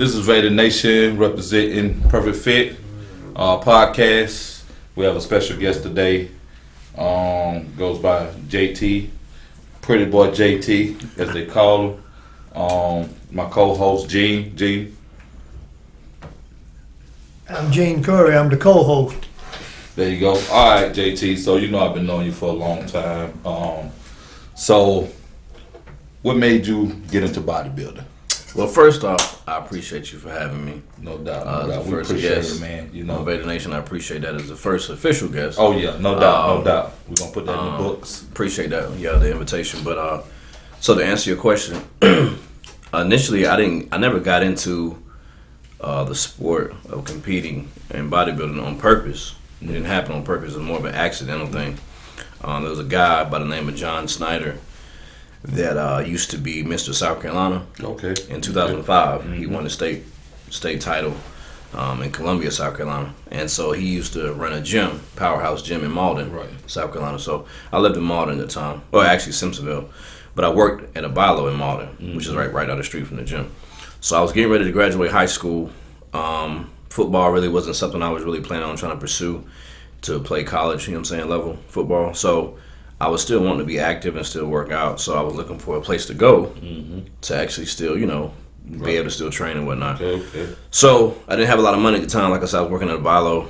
This is Vader Nation representing Perfect Fit podcast. We have a special guest today. Goes by JT, Pretty Boy JT, as they call him. My co-host Gene. Gene. I'm Gene Curry. I'm the co-host. There you go. All right, JT. So you know I've been knowing you for a long time. So what made you get into bodybuilding? Well, first off, I appreciate you for having me. No doubt. No doubt. We appreciate guest, it, man. You know, Vader Nation, I appreciate that as the first official guest. Oh yeah, no doubt, no doubt. We're gonna put that in the books. Appreciate that, the invitation. But so to answer your question, initially I never got into the sport of competing in bodybuilding on purpose. It didn't happen on purpose. It was more of an accidental thing. There was a guy by the name of John Snyder that used to be Mr. South Carolina. Okay. In 2005, he won the state title in Columbia, South Carolina, and so he used to run a gym, Powerhouse Gym in Malden, South Carolina. So I lived in Malden at the time, or actually Simpsonville, but I worked at a Bilo in Malden, which is right down the street from the gym. So I was getting ready to graduate high school. Football really wasn't something I was really planning on trying to pursue to play college, level football. So I was still wanting to be active and still work out, so I was looking for a place to go to actually still, be able to still train and whatnot. Okay. So I didn't have a lot of money at the time. Like I said, I was working at a Bilo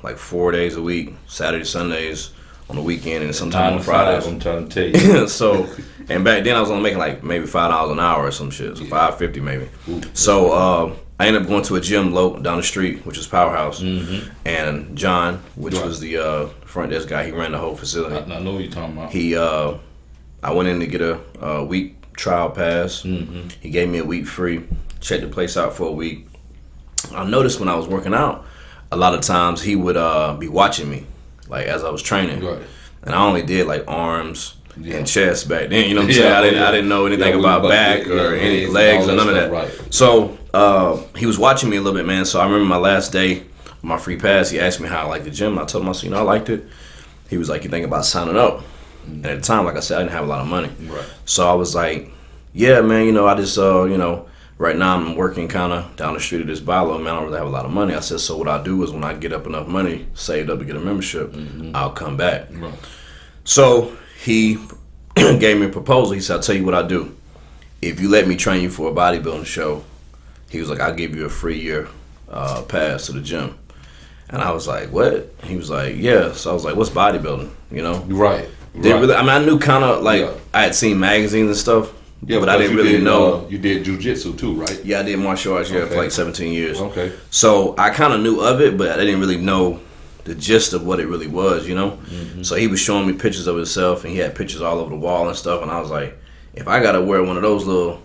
like 4 days a week, Saturdays, Sundays, on the weekend, and sometimes on Fridays. I'm trying to tell you. So, and back then I was only making like maybe $5 an hour or some shit, so $5.50 maybe. So I ended up going to a gym down the street, which is Powerhouse, and John, which was the front desk guy, he ran the whole facility. I know what you're talking about. I went in to get a week trial pass. He gave me a week free, checked the place out for a week. I noticed when I was working out, a lot of times he would be watching me, like as I was training. Right. And I only did like arms and chest back then, you know what I'm saying? I didn't know anything about back or any legs or none of that. Right. So he was watching me a little bit, man. So I remember my last day, my free pass, he asked me how I liked the gym. I told him, I said, I liked it. He was like, you think about signing up? And at the time, like I said, I didn't have a lot of money. Right. So I was like, yeah, man, I just, right now I'm working kind of down the street of this Bilo, man, I don't really have a lot of money. I said, so what I do is when I get up enough money, saved up to get a membership, I'll come back. Right. So he gave me a proposal. He said, I'll tell you what I do. If you let me train you for a bodybuilding show, he was like, I'll give you a free year pass to the gym. And I was like, what? He was like, yeah. So I was like, what's bodybuilding? Right. Really, I knew kind of like I had seen magazines and stuff. Yeah, but I didn't really know. You did jiu-jitsu too, right? Yeah, I did martial arts for like 17 years. Okay. So I kind of knew of it, but I didn't really know the gist of what it really was, So he was showing me pictures of himself, and he had pictures all over the wall and stuff. And I was like, if I gotta wear one of those little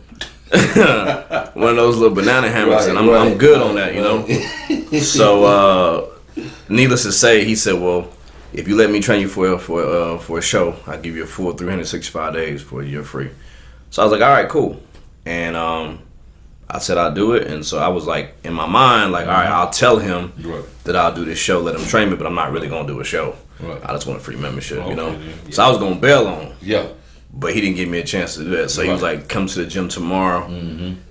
banana hammocks, and I'm good on that, So needless to say, he said, well, if you let me train you for a show, I'll give you a full 365 days for a year free. So I was like, all right, cool. And I said I'll do it. And so I was like, in my mind, like, all right, I'll tell him that I'll do this show, let him train me, but I'm not really going to do a show. Right. I just want a free membership, Yeah. So I was going to bail on him. Yeah. But he didn't give me a chance to do that. So he was like, come to the gym tomorrow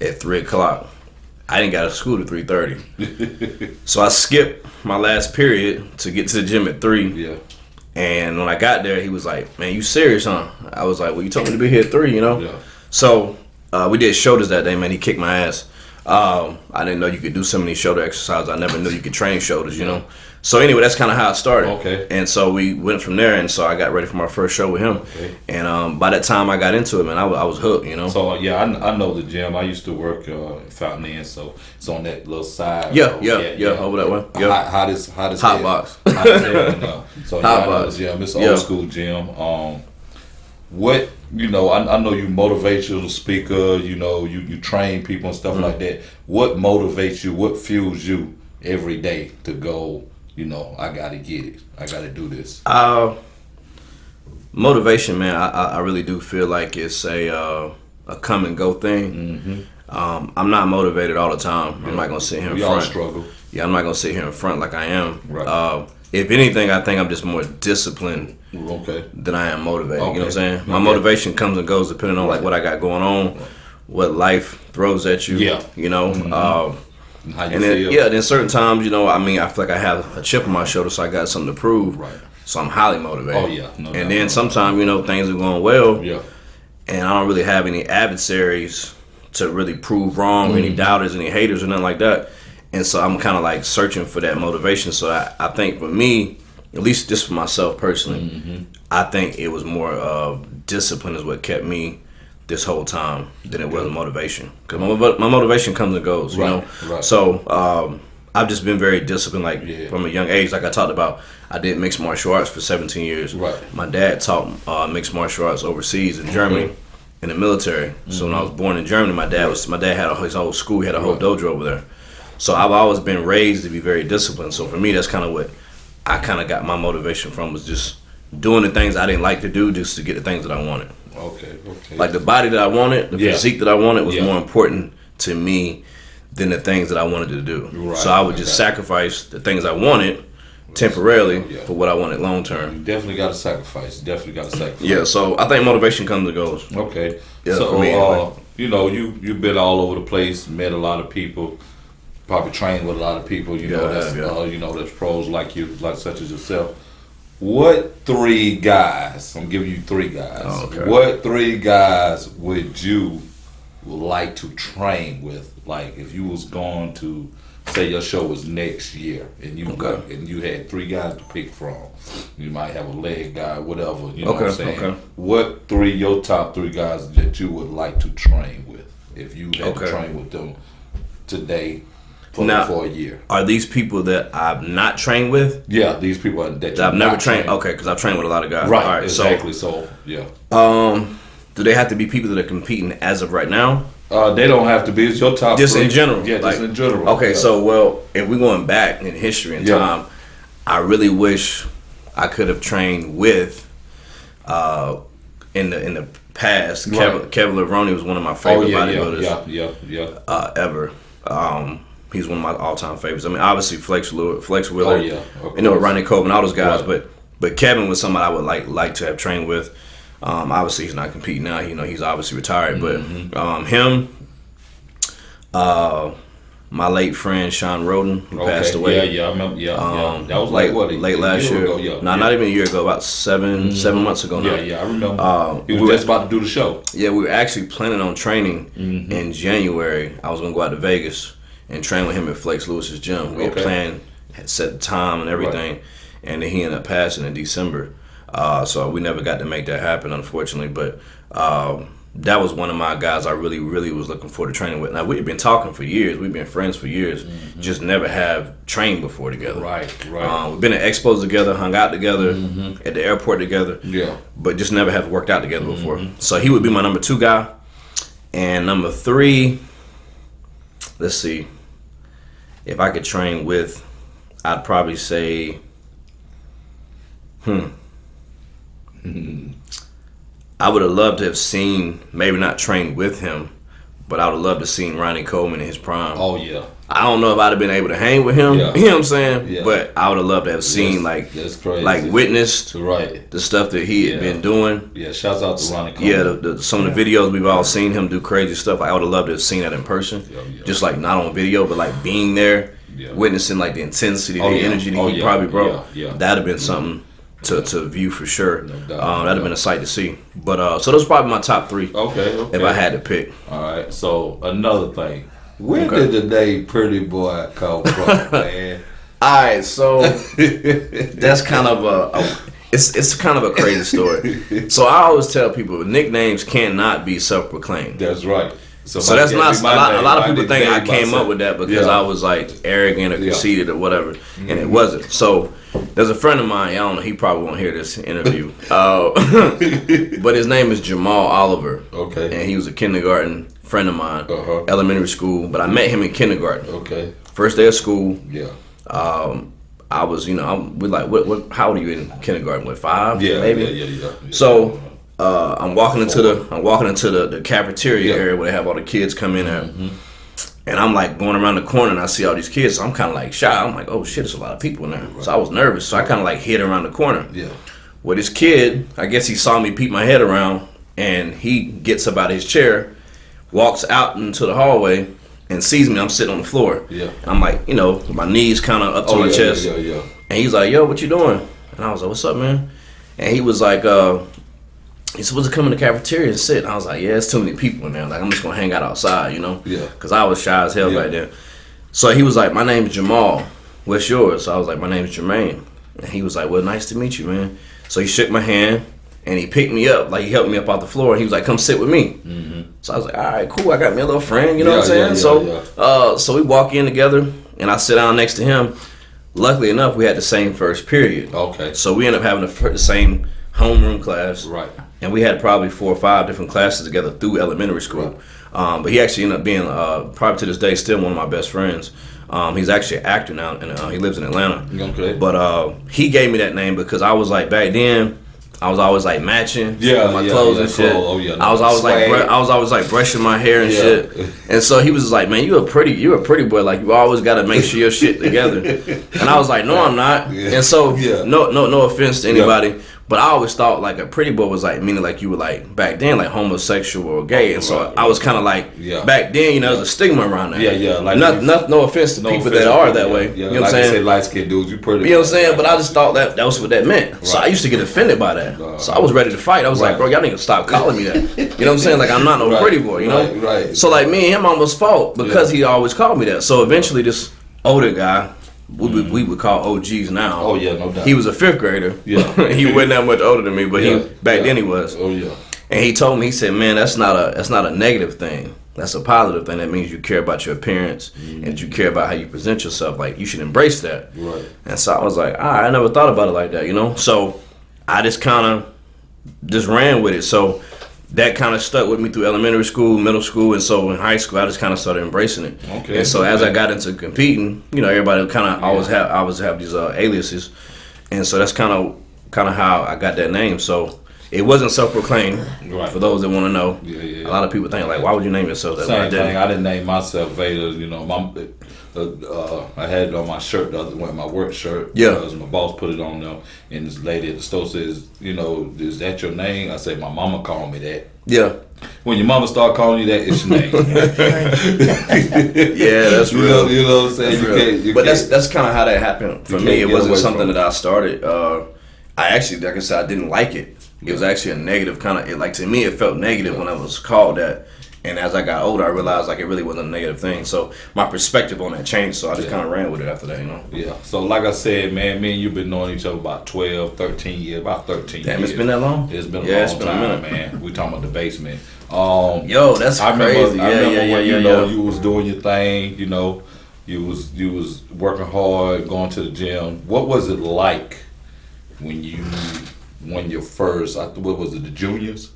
at 3 o'clock. I didn't got to school at 3:30. So I skipped my last period to get to the gym at 3. Yeah. And when I got there, he was like, man, you serious, huh? I was like, well, you told me to be here at 3, Yeah. So we did shoulders that day, man. He kicked my ass. I didn't know you could do so many shoulder exercises. I never knew you could train shoulders, So anyway, that's kind of how it started. Okay. And so we went from there, and so I got ready for my first show with him. Okay. And by that time I got into it, man, I was hooked, So I know the gym. I used to work in Fountain Inn, so it's on that little side. Yeah, over that way. Yeah. Hottest Hot box. Hot as hell, So Hot I know box. the gym. It's an old school gym. What I know you motivational speaker. You train people and stuff like that. What motivates you? What fuels you every day to go? I gotta get it. I gotta do this. Motivation, man. I really do feel like it's a come and go thing. I'm not motivated all the time. I'm not gonna sit here in front. We all struggle. Yeah, I'm not gonna sit here in front like I am. Right. If anything, I think I'm just more disciplined than I am motivated. You know what I'm saying? My motivation comes and goes depending on like what I got going on, what life throws at you. Yeah. You know. How you And then, feel? then certain times, you know, I mean, I feel like I have a chip on my shoulder, so I got something to prove. Right. So I'm highly motivated. Oh, yeah. No doubt, and then no sometimes, you know, things are going well, Yeah. and I don't really have any adversaries to really prove wrong, any doubters, any haters, or nothing like that. And so I'm kind of like searching for that motivation. So I think for me, at least just for myself personally, I think it was more of discipline is what kept me this whole time than it was motivation. Because my motivation comes and goes, you know. Right. So I've just been very disciplined, like from a young age. Like I talked about, I did mixed martial arts for 17 years. Right. My dad taught mixed martial arts overseas in Germany in the military. So when I was born in Germany, my dad had his whole school, he had a whole dojo over there. So I've always been raised to be very disciplined. So for me, that's kind of what I kind of got my motivation from, was just doing the things I didn't like to do just to get the things that I wanted. Okay. Like the body that I wanted, the physique that I wanted was Yeah. more important to me than the things that I wanted to do. Right. So I would just sacrifice the things I wanted temporarily Yeah. for what I wanted long You term. definitely got to sacrifice. Yeah, so I think motivation comes and goes. Okay. Yeah, so, for me, anyway. you know, you've been all over the place, met a lot of people, probably trained with a lot of people. You know, Yeah, that's yeah. you know, that's pros like you, like such as yourself. What 3 guys? I'm giving you 3 guys. Oh, okay. What 3 guys would you like to train with? Like, if you was going to say your show was next year, and you had 3 guys to pick from. You might have a leg guy, whatever. You know what I'm saying? Okay. What your top 3 guys that you would like to train with, if you had to train with them today for a year? Are these people that I've not trained with? Yeah, these people that I've never trained. Okay, because I've trained with a lot of guys. Right, All right, exactly. So yeah. Do they have to be people that are competing as of right now? They don't have to be. It's your top Just 3. in general. Yeah, like, just in general. Okay, Yeah. so if we're going back in history and time, I really wish I could have trained with in the past. Right. Kevin Levrone was one of my favorite bodybuilders ever. He's one of my all-time favorites. I mean, obviously Flex Willard, you know, Ronnie Coleman, all those guys, but Kevin was somebody I would like to have trained with. Obviously he's not competing now. You know, he's obviously retired, but him, my late friend Sean Roden, who passed away. Yeah, I remember. Yeah. That was like what, late last year. Ago, Not even a year ago. About seven months ago now. Yeah, I remember. He was just about to do the show. Yeah, we were actually planning on training in January. I was gonna go out to Vegas and train with him at Flex Lewis's gym. We had planned, had set the time and everything, and then he ended up passing in December. So we never got to make that happen, unfortunately. But that was one of my guys I really, really was looking forward to training with. Now, we've been talking for years. We've been friends for years. Just never have trained before together. Right. We've been at expos together, hung out together, at the airport together. Yeah. But just never have worked out together before. So he would be my number 2 guy. And number 3, let's see. If I could train with, I'd probably say, I would have loved to have seen, maybe not trained with him, but I would have loved to have seen Ronnie Coleman in his prime. Oh yeah. I don't know if I'd have been able to hang with him. Yeah. You know what I'm saying? Yeah. But I would have loved to have seen that's crazy. like witnessed Right. the stuff that he had been doing. Yeah. Shouts out to Ronnie Coleman. Yeah, some of the videos we've all seen him do crazy stuff. I would have loved to have seen that in person. Yeah. Just like not on video, but like being there, witnessing like the intensity, the energy that he probably brought. Yeah. That'd have been something to view for sure. No doubt, That'd have been a sight to see. But so those are probably my top 3. Okay. If I had to pick. All right. So another thing. Where did the name Pretty Boy come from, man? All right, so that's kind of it's kind of a crazy story. So I always tell people nicknames cannot be self-proclaimed. That's right. So that's not a lot of people think I came up with that because I was like arrogant or conceited or whatever, and it wasn't. So there's a friend of mine. I don't know. He probably won't hear this interview, but his name is Jamal Oliver. Okay. And he was a kindergarten friend of mine, elementary school. But I met him in kindergarten. Okay. First day of school. Yeah. I was, we're like, what? How old are you in kindergarten? What, 5? Yeah. maybe. Yeah. So I'm walking into the cafeteria area where they have all the kids come in there, and I'm like going around the corner and I see all these kids. So I'm kind of like shy. I'm like, oh shit, there's a lot of people in there. Right. So I was nervous. So I kind of like hid around the corner. Yeah. Well, this kid, I guess he saw me peek my head around, and he gets up out of his chair, walks out into the hallway and sees me. I'm sitting on the floor. Yeah. And I'm like, my knees kind of up to my chest. Yeah. And he's like, yo, what you doing? And I was like, what's up, man? And he was like, he's supposed to come in the cafeteria and sit. And I was like, yeah, it's too many people in there. Like, I'm just going to hang out outside, Yeah. Because I was shy as hell back then. So he was like, my name is Jamal. What's yours? So I was like, my name is Jermain. And he was like, well, nice to meet you, man. So he shook my hand and he picked me up. Like, he helped me up off the floor. And he was like, come sit with me. Mm-hmm. So I was like, all right, cool. I got me a little friend, you know what I'm saying? So we walk in together and I sit down next to him. Luckily enough, we had the same first period. Okay. So we ended up having the same homeroom class. Right. And we had probably 4 or 5 different classes together through elementary school. Right. But he actually ended up being, probably to this day, still one of my best friends. He's actually an actor now, and he lives in Atlanta. Okay. But he gave me that name because I was like, back then, I was always like matching my clothes and shit. Oh, yeah, I was always like brushing my hair and shit. And so he was like, man, you're a pretty boy. Like, you always got to make sure your shit together. And I was like, no, I'm not. Yeah. And so no offense to anybody. But I always thought like a pretty boy was like meaning like you were like back then like homosexual or gay, and so I was kind of like back then there's a stigma around that. Like no offense to people that are that way. You know what I'm saying? Say light skinned dudes, you pretty. You know what I'm saying? But I just thought that was what that meant. Right. So I used to get offended by that. So I was ready to fight. I was like, bro, y'all need to stop calling me that. You know what I'm saying? Like I'm not no pretty boy. You know? Right. So like me and him almost fought because he always called me that. So eventually this older guy. We would call OGs now. Oh yeah, no doubt. He was a 5th grader. Yeah, he wasn't that much older than me, but back then he was. Oh yeah. And he told me, he said, "Man, that's not a negative thing. That's a positive thing. That means you care about your appearance and you care about how you present yourself. Like you should embrace that." Right. And so I was like, I never thought about it like that, So I just kind of ran with it. So that kind of stuck with me through elementary school, middle school, and so in high school I just kind of started embracing it. Okay. And so as I got into competing, everybody kind of always have these aliases, and so that's kind of how I got that name. So it wasn't self-proclaimed. Right. For those that want to know, a lot of people think like, why would you name yourself that? Same thing. I didn't name myself Vader. I had it on my shirt the other way, my work shirt. Yeah. Because my boss put it on there, and this lady at the store says, is that your name? I said, my mama called me that. Yeah. When your mama start calling you that, it's your name. Yeah, that's real. You know what I'm saying? But that's kind of how that happened for me. It wasn't something that I started. I actually, like I said, I didn't like it. It was actually a negative kind of. Like to me, it felt negative when I was called that. And as I got older, I realized like it really wasn't a negative thing. So my perspective on that changed. So I just kind of ran with it after that, Yeah. So like I said, man, me and you've been knowing each other about 12, 13 years. About 13 years. Damn, it's been that long? It's been a long time, man. We talking about the basement. Yo, that's crazy. I remember when you was doing your thing. You was working hard, going to the gym. What was it like when you won your first? What was it? The juniors.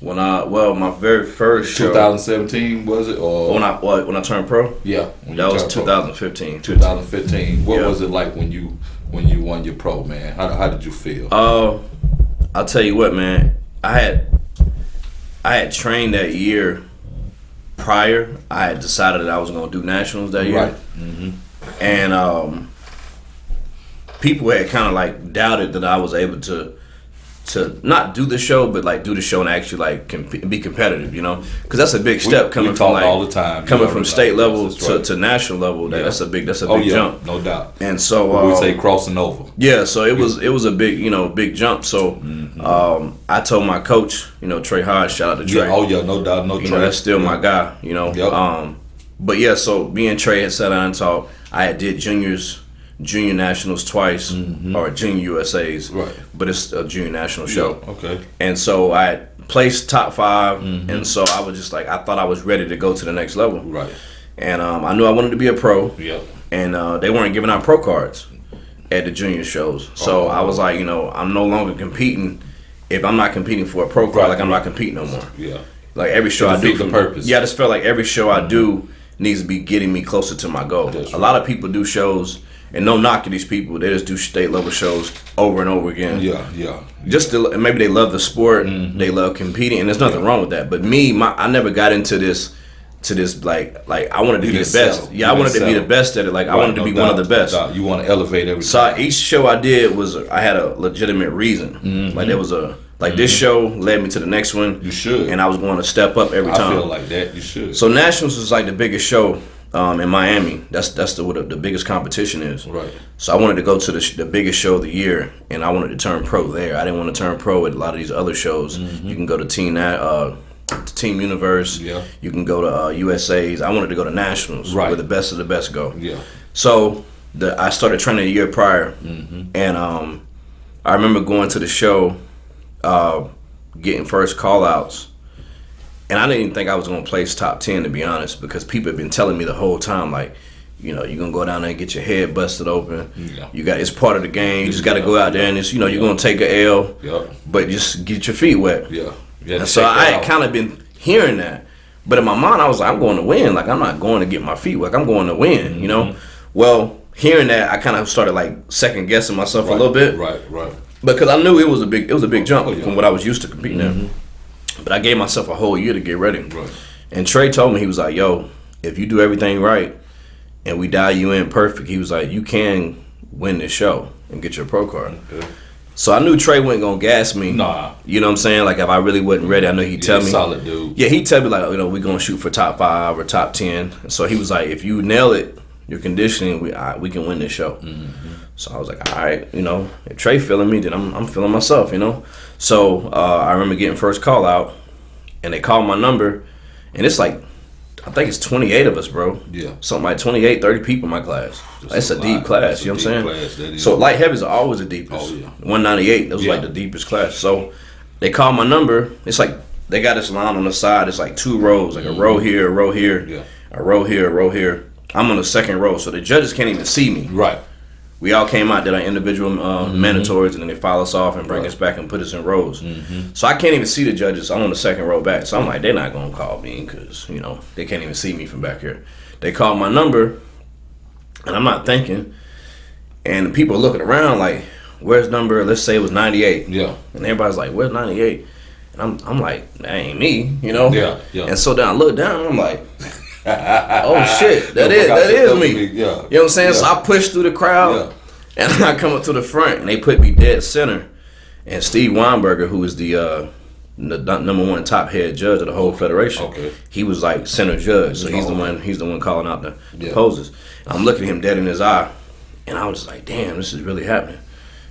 My very first show. 2017 was it, or when I turned pro? Yeah, that was 2015. 2015. What was it like when you won your pro, man? How did you feel? I'll tell you what, man. I had trained that year prior. I had decided that I was going to do nationals that year. Right. Mm-hmm. And people had kind of like doubted that I was able to not do the show, but like do the show and actually like be competitive, because that's a big step coming from like all the time, coming from state level to national level. That's a big jump, no doubt. And so we say crossing over. Yeah, so it was a big big jump. So I told my coach, Trey Hodge, shout out to Trey. No doubt, Trey. That's still my guy, Yep. But yeah, so me and Trey had sat down and talked. I had did junior nationals twice, or junior USA's, right? But it's a junior national show. Yeah, okay. And so I placed top 5, and so I was just like, I thought I was ready to go to the next level, right? And I knew I wanted to be a pro. Yeah. And they weren't giving out pro cards at the junior shows, so I was like, I'm no longer competing. If I'm not competing for a pro card, like I'm not competing no more. Yeah. Like every show I do, the purpose. Yeah, I just felt like every show I do needs to be getting me closer to my goal. That's right. A lot of people do shows. And no knock to these people, they just do state level shows over and over again. Yeah. Maybe they love the sport, they love competing, and there's nothing wrong with that. But me, I never got into this like I wanted to be the best. Yeah, I wanted to be the best at it. Like I wanted to be one of the best. You want to elevate everything. So each show I did I had a legitimate reason. Like there was a Like this show led me to the next one. You should. And I was going to step up every time. I feel like that. You should. So Nationals was like the biggest show in Miami. That's what the biggest competition is. Right. So I wanted to go to the biggest show of the year, and I wanted to turn pro there. I didn't want to turn pro at a lot of these other shows. You can go to Team Universe. Yeah. You can go to USA's. I wanted to go to Nationals, where the best of the best go. Yeah. So I started training a year prior, and I remember going to the show, getting first call outs. And I didn't even think I was going to place top 10, to be honest, because people have been telling me the whole time, like, you know, you're going to go down there and get your head busted open. Yeah. It's part of the game. You just got to go out there and it's, you're going to take an L, but just get your feet wet. Yeah. And so I had kind of been hearing that. But in my mind, I was like, I'm going to win. Like, I'm not going to get my feet wet. I'm going to win, you know? Well, hearing that, I kind of started, like, second-guessing myself a little bit. Right. Because I knew it was a big jump from what I was used to competing in. But I gave myself a whole year to get ready. Right. And Trey told me, he was like, yo, if you do everything right and we dial you in perfect, he was like, you can win this show and get your pro card. Okay. So I knew Trey wasn't going to gas me. Nah. You know what I'm saying? Like, if I really wasn't ready, I know he'd tell me. Solid dude. Yeah, he'd tell me, like, you know, we're going to shoot for top 5 or top 10. And so he was like, if you nail it, your conditioning, we can win this show. So I was like, all right, you know, if Trey feeling me, then I'm feeling myself, you know. So I remember getting first call out, and they called my number, and it's like, I think it's 28 of us, bro. Yeah. Something like 28, 30 people in my class. That's a deep class, you know what I'm saying? So light heavies are always the deepest. Oh, yeah. 198, that was like the deepest class. So they called my number. It's like they got this line on the side. It's like 2 rows, like a row here, a row here, a row here, a row here. I'm on the second row, so the judges can't even see me. Right. We all came out, did our individual mandatories, and then they file us off and bring us back and put us in rows. So I can't even see the judges. I'm on the second row back. So I'm like, they're not going to call me because, you know, they can't even see me from back here. They called my number, and I'm not thinking. And people are looking around like, where's number? Let's say it was 98. Yeah. And everybody's like, where's 98? And I'm like, that ain't me, you know? Yeah. And so then I look down, and I'm like, oh shit, that is me. Yeah. You know what I'm saying? Yeah. So I pushed through the crowd, and I come up to the front, and they put me dead center. And Steve Weinberger, who is the number 1 top head judge of the whole federation, he was like center judge. So he's the one calling out the poses. And I'm looking at him dead in his eye, and I was just like, damn, this is really happening.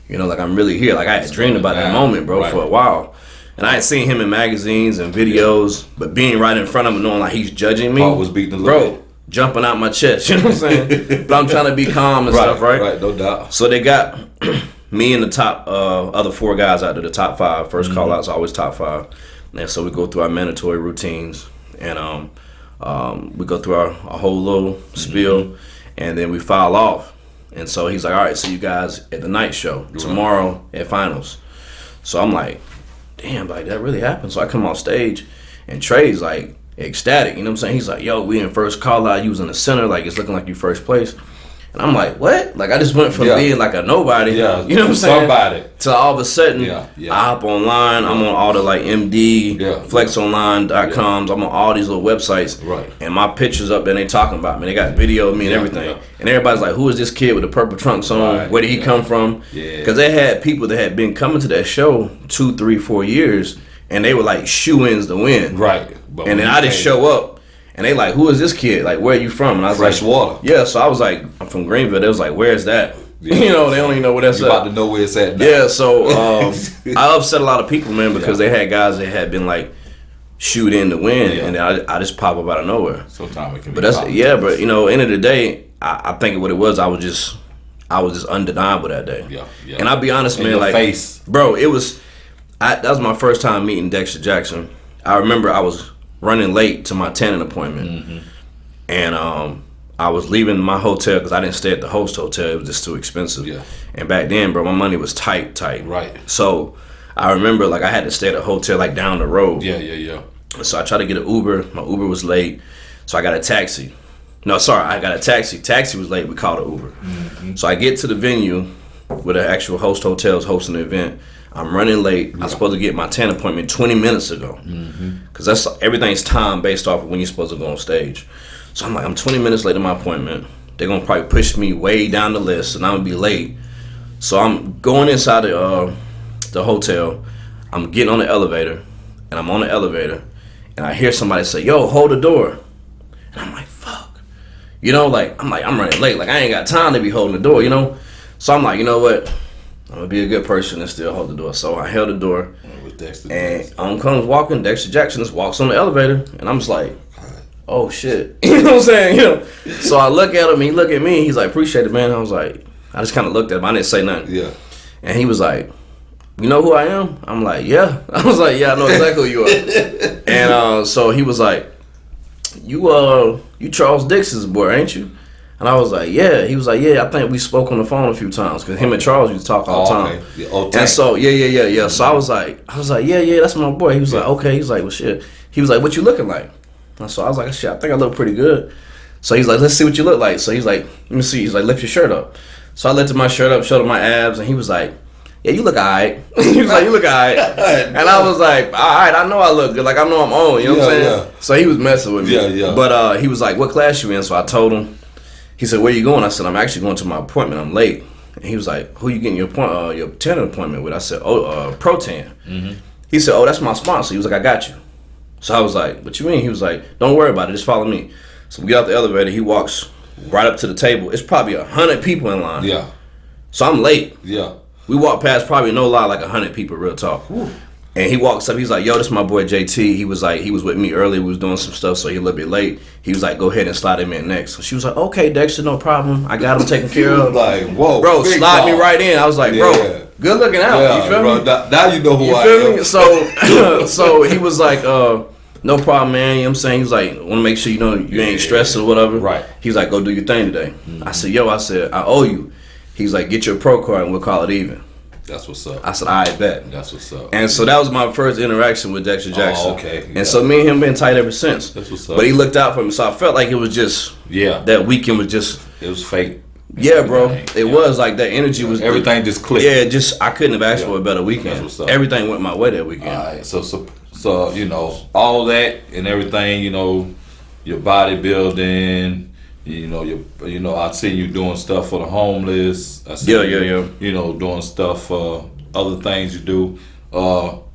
You know, like I'm really here. Like I had dreamed about that moment, bro, for a while. And I had seen him in magazines and videos, but being right in front of him, knowing like he's judging me, was beating the bro, jumping out my chest. You know what I'm saying? But I'm trying to be calm and stuff, right? Right, no doubt. So they got me and the top other 4 guys out to the top 5. First call outs always top 5, and so we go through our mandatory routines, and we go through our whole little spiel, and then we file off. And so he's like, all right, see you guys at the night show tomorrow at finals. So I'm like, damn, like that really happened. So I come on stage, and Trey's like ecstatic, you know what I'm saying? He's like, yo, we in first call out, you was in the center, like it's looking like you first place. And I'm like, what? Like I just went from being like a nobody, you know what I'm saying? Somebody. To all of a sudden, I hop online, I'm on all the like MD, flexonline.coms, I'm on all these little websites, and my picture's up there, and they talking about me. They got video of me and everything. And everybody's like, who is this kid with the purple trunks on? Where did he come from? Because they had people that had been coming to that show 2, 3, 4 years, and they were like shoe-ins to win. Right. But and then I just show up, and they like, who is this kid? Like, where are you from? And I was Fresh water. Yeah, so I was like, I'm from Greenville. They was like, where's that? Yeah. You know, they don't even know where that's at. You about to know where it's at now. Yeah, so I upset a lot of people, man, because they had guys that had been like shoot in to win, and I just pop up out of nowhere. Sometimes it can be but you know, end of the day, I think what it was, I was just undeniable that day. Yeah. And I'll be honest, man, like face. Bro, that was my first time meeting Dexter Jackson. I remember I was running late to my tanning appointment, and I was leaving my hotel because I didn't stay at the host hotel. It was just too expensive. Yeah. And back then, bro, my money was tight. Right. So I remember like I had to stay at a hotel like down the road. Yeah. So I tried to get an Uber. My Uber was late, so I got a taxi. No, sorry, I got a taxi. Taxi was late. We called an Uber. So I get to the venue where the actual host hotel is hosting the event. I'm running late. I'm supposed to get my tan appointment 20 minutes ago. Because everything's time based off of when you're supposed to go on stage. So I'm like, I'm 20 minutes late to my appointment. They're going to probably push me way down the list, and I'm going to be late. So I'm going inside the hotel. I'm getting on the elevator, and I'm on the elevator, and I hear somebody say, "Yo, hold the door," and I'm like, "Fuck," you know, like I'm running late, like I ain't got time to be holding the door, you know. So I'm like, you know what, I'm gonna be a good person and still hold the door. So I held the door, and on comes walking Dexter Jackson, just walks on the elevator, and I'm just like, oh shit, you know what I'm saying, you know. So I look at him, he look at me, he's like, appreciate it, man. I was like, I just kind of looked at him, I didn't say nothing. Yeah. And he was like, you know who I am? I'm like, yeah. I was like, yeah, I know exactly who you are. And so he was like, you Charles Dixon's boy, ain't you? And I was like, yeah. He was like, yeah, I think we spoke on the phone a few times because him and Charles used to talk all the time. Okay. Yeah, and so, yeah. So I was like, yeah, that's my boy. He was like, okay. He's like, well, shit. He was like, what you looking like? And so I was like, shit, I think I look pretty good. So he's like, let's see what you look like. So he's like, let me see. He's like, lift your shirt up. So I lifted my shirt up, showed him my abs, and he was like, yeah, you look all right. He was like, you look all right. And I was like, all right, I know I look good. Like, I know I'm on, you know what I'm saying? Yeah. So he was messing with me. Yeah. But he was like, what class you in? So I told him. He said, where you going? I said, I'm actually going to my appointment. I'm late. And he was like, who you getting your tenant appointment with? I said, Pro-Tan. Mm-hmm. He said, oh, that's my sponsor. He was like, I got you. So I was like, what you mean? He was like, don't worry about it. Just follow me. So we get out the elevator. He walks right up to the table. It's probably 100 people in line. Yeah. So I'm late. Yeah. We walked past probably no lie like 100 people, real talk. Ooh. And he walks up, he's like, yo, this is my boy JT. He was like, he was with me earlier, we was doing some stuff, so he a little bit late. He was like, go ahead and slide him in next. So she was like, okay, Dexter, no problem. I got him taken care of. Like, whoa. Bro, slide me right in. I was like, bro, good looking out. Yeah, you feel bro, me? Now you know who you I feel am. Me? So he was like, no problem, man. You know what I'm saying? He was like, want to make sure you know you ain't stressed or whatever. Right. He was like, go do your thing today. Mm-hmm. I said, I owe you. He's like, get your pro card and we'll call it even. That's what's up. I said, I bet. That's what's up. And so that was my first interaction with Dexter Jackson. Oh, okay. And so me and him been tight ever since. That's what's up. But he looked out for me, so I felt like it was just that weekend was just it was fake. Yeah, bro. It was like that energy was everything just clicked. Yeah, just I couldn't have asked for a better weekend. That's what's up. Everything went my way that weekend. All right. So you know all that and everything. You know your bodybuilding. You know, I seen you doing stuff for the homeless. I see you, you know, doing stuff for other things you do.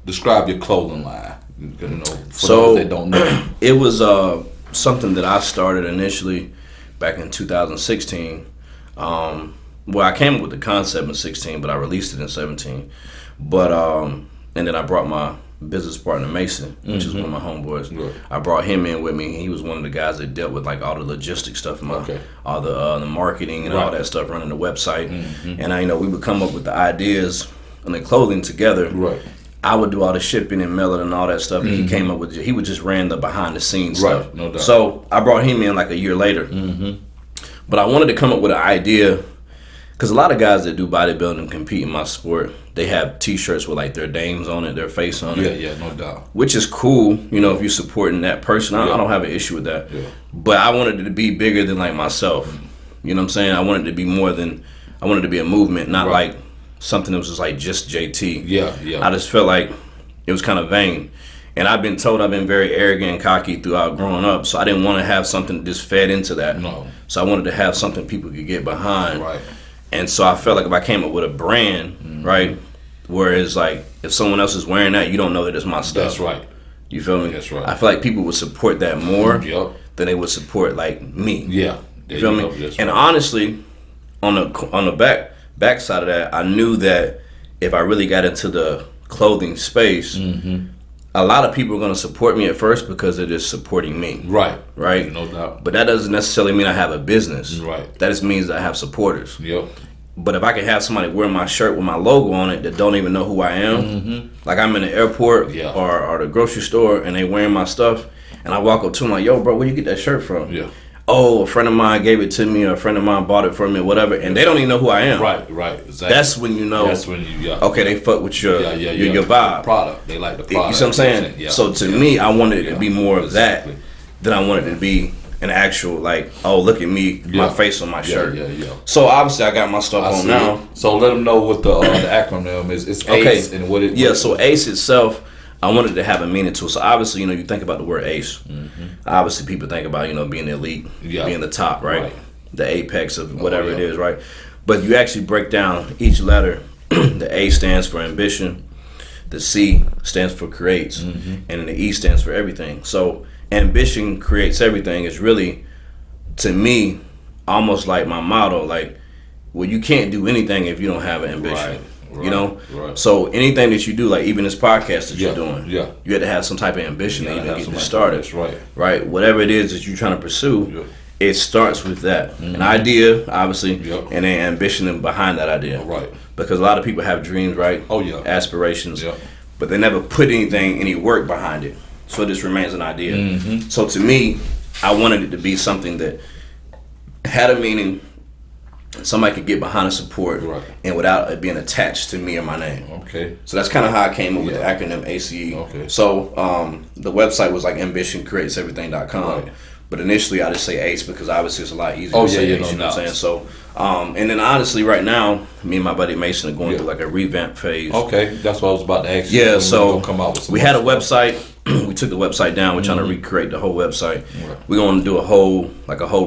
Describe your clothing line. You know, for those that don't know. It was something that I started initially back in 2016. Well, I came up with the concept in 16, but I released it in 17. But and then I brought my business partner Mason, which is one of my homeboys. Right. I brought him in with me. He was one of the guys that dealt with like all the logistic stuff, all the marketing and all that stuff, running the website. And I, we would come up with the ideas and the clothing together. Right. I would do all the shipping and mailing and all that stuff. And he came up with, he would just ran the behind the scenes stuff. No doubt. So I brought him in like a year later. But I wanted to come up with an idea. Because a lot of guys that do bodybuilding compete in my sport, they have T-shirts with like their names on it, their face on it. Yeah, no doubt. Which is cool, if you're supporting that person. I don't have an issue with that. Yeah. But I wanted it to be bigger than like myself. You know what I'm saying? I wanted it to be more than, I wanted it to be a movement, not like something that was just like just JT. Yeah. I just felt like it was kind of vain. And I've been told I've been very arrogant and cocky throughout growing up, so I didn't want to have something just fed into that. No. So I wanted to have something people could get behind. Right. And so I felt like if I came up with a brand, right, whereas like if someone else is wearing that, you don't know that it's my stuff. That's right. You feel me? That's right. I feel like people would support that more than they would support like me. Yeah. You feel me? And honestly, on the back side of that, I knew that if I really got into the clothing space, a lot of people are going to support me at first because they're just supporting me. Right. No doubt. But that doesn't necessarily mean I have a business. Right. That just means that I have supporters. Yep. But if I can have somebody wear my shirt with my logo on it that don't even know who I am, like I'm in the airport or the grocery store and they wearing my stuff, and I walk up to them like, yo, bro, where you get that shirt from? Yeah. Oh, a friend of mine gave it to me, or a friend of mine bought it for me, or whatever, and they don't even know who I am. Right, exactly. That's when you know. That's when you, okay, they fuck with your vibe. Product. They like the product. You see what I'm saying? Yeah. So to me, I wanted it to be more of that than I wanted it to be an actual, like, oh, look at me, my face on my shirt. Yeah. So obviously, I got my stuff on now. So let them know what the acronym is. It's ACE and what it. Yeah, so ACE itself, I wanted to have a meaning to it. So obviously, you think about the word ace. Obviously, people think about, being the elite, being the top, right? The apex of whatever it is, right? But you actually break down each letter. The A stands for ambition. the C stands for creates, and then the E stands for everything. So ambition creates everything is really, to me, almost like my motto. Like, well, you can't do anything if you don't have an ambition. Right. You know, Right. so anything that you do, like even this podcast that you're doing, you have to have some type of ambition to even get this started. That's right. Right, whatever it is that you're trying to pursue, it starts with that an idea, obviously, and then ambition behind that idea. Right. Because a lot of people have dreams, right? Oh yeah. Aspirations, but they never put any work behind it, so it just remains an idea. So to me, I wanted it to be something that had a meaning. Somebody could get behind and support, and without it being attached to me or my name. Okay. So that's kind of how I came up with the acronym ACE. Okay. So the website was like ambitioncreateseverything.com. Right. But initially I just say ACE because obviously it's a lot easier Oh, to say yeah, ACE, you know what I'm no. saying? So, and then honestly right now, me and my buddy Mason are going through like a revamp phase. Okay, that's what I was about to ask you. Yeah, When so gonna come out with some we more had a stuff. website. We took the website down. We're trying to recreate the whole website. Right. We're going to do a whole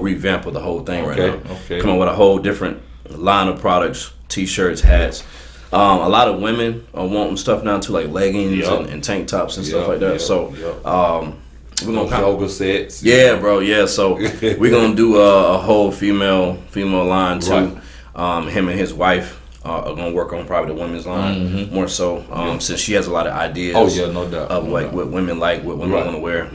revamp of the whole thing right now. Okay. Come up with a whole different line of products, t-shirts, hats. A lot of women are wanting stuff now too, like leggings and tank tops and stuff like that. So we're gonna yoga sets. Yeah, bro. Yeah, so we're gonna do a whole female line too. Him and his wife are gonna work on probably the women's line more so, since she has a lot of ideas. Oh yeah, no doubt. Of like what women like, what women want to wear.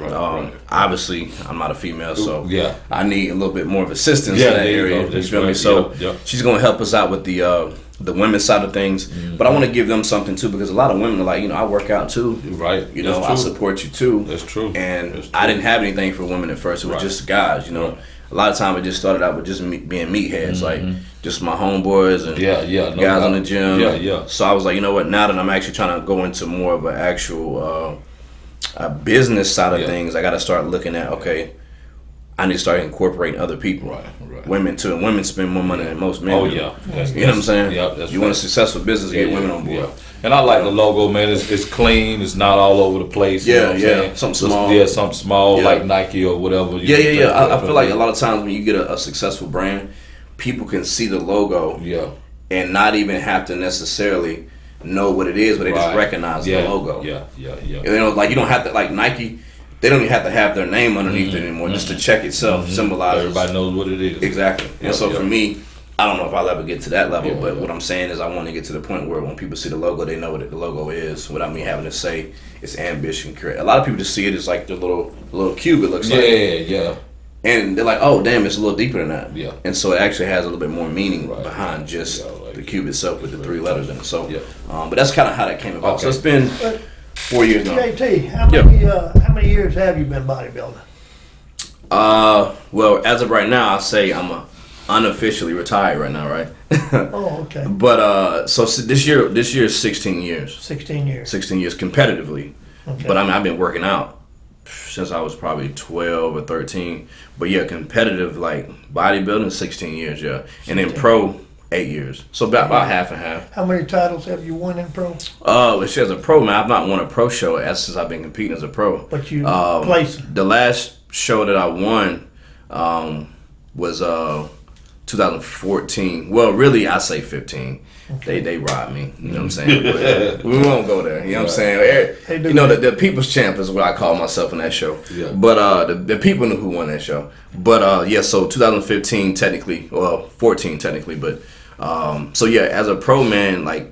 Obviously, I'm not a female, so I need a little bit more of assistance in that area. You feel me? So she's gonna help us out with the women's side of things, but I want to give them something too, because a lot of women are like, you know, I work out too. Right. You know, I support you too. That's true. And That's true. I didn't have anything for women at first. It was just guys, you know. A lot of time it just started out with just me being meatheads, like just my homeboys and no guys doubt. in the gym. Yeah. So I was like, you know what? Now that I'm actually trying to go into more of an actual a business side of things, I got to start looking at, okay, I need to start incorporating other people, Right. women too. And women spend more money than most men. Oh do. yeah. You know what I'm saying? Yeah, that's you want a successful business, get women on board. Yeah. And I like the logo, man. It's clean. It's not all over the place. You know what I'm saying? Something small. Yeah, something small like Nike or whatever. I feel like a lot of times when you get a successful brand, people can see the logo and not even have to necessarily know what it is, but they just recognize the logo. Yeah. You know, like you don't have to, like Nike, they don't even have to have their name underneath it anymore. Just the check itself symbolizes. Everybody knows what it is. Exactly. And so for me, I don't know if I'll ever get to that level, but what I'm saying is I want to get to the point where when people see the logo, they know what the logo is without me having to say it's ambition. A lot of people just see it as like the little cube it looks like. Yeah. And they're like, oh, damn, it's a little deeper than that. Yeah. And so it actually has a little bit more meaning behind just the cube itself with the 3 letters in it. So, but that's kind of how that came about. So it's been 4 years now. JT, how many years have you been bodybuilding? Well, as of right now, I'll say I'm unofficially retired right now, right? Oh, okay. But so this year is 16 years. 16 years. 16 years competitively. Okay. But I mean, I've been working out since I was probably 12 or 13. But yeah, competitive like bodybuilding 16 years, and then pro 8 years. So about half and half. How many titles have you won in pro? As a pro, man, I've not won a pro show since I've been competing as a pro. But you placed. The last show that I won was 2014. Well, really, I say 15. Okay. They robbed me. You know what I'm saying? But we won't go there. You know what I'm saying? You know, the People's Champ is what I call myself in that show. Yeah. But the people knew who won that show. But so 2015 technically, well, 14 technically. But so yeah, as a pro, man, like